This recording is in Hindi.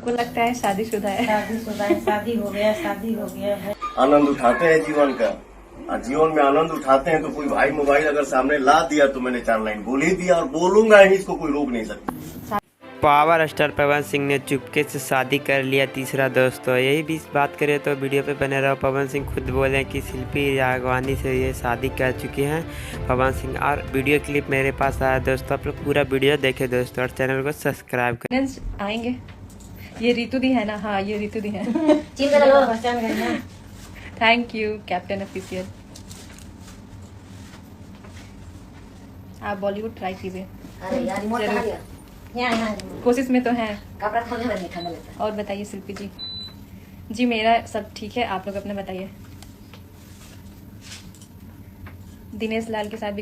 आपको लगता है शादीशुदा है? शादीशुदा है, शादी हो गया है। आनंद उठाते हैं जीवन का, और जीवन में आनंद उठाते हैं तो कोई भाई मोबाइल अगर सामने ला दिया तो मैंने 4 लाइन बोल ही दिया और बोलूंगा ही, इसको कोई रोक नहीं सकता। पावर स्टार पवन सिंह ने चुपके से शादी कर लिया तीसरा दोस्तों। यही भी बात करें तो वीडियो पे बने रहो। पवन सिंह खुद बोले कि शिल्पी राघवानी से ये शादी कर चुके हैं पवन सिंह। और वीडियो क्लिप मेरे पास आया दोस्तों, आप लोग पूरा वीडियो देखे दोस्तों और चैनल को सब्सक्राइब करें। आएंगे। ये रितु दी है ना? हाँ, ये रितु दी है। पहचान गए ना। Thank you captain official. आप बॉलीवुड ट्राई कीजिए। अरे यार रिमोट कहाँ गया? यहाँ कोशिश में तो है। कपड़ा खोलने में ठंडा लगता है। और बताइए शिल्पी जी। जी मेरा सब ठीक है, आप लोग अपना बताइए। दिनेश लाल के साथ भी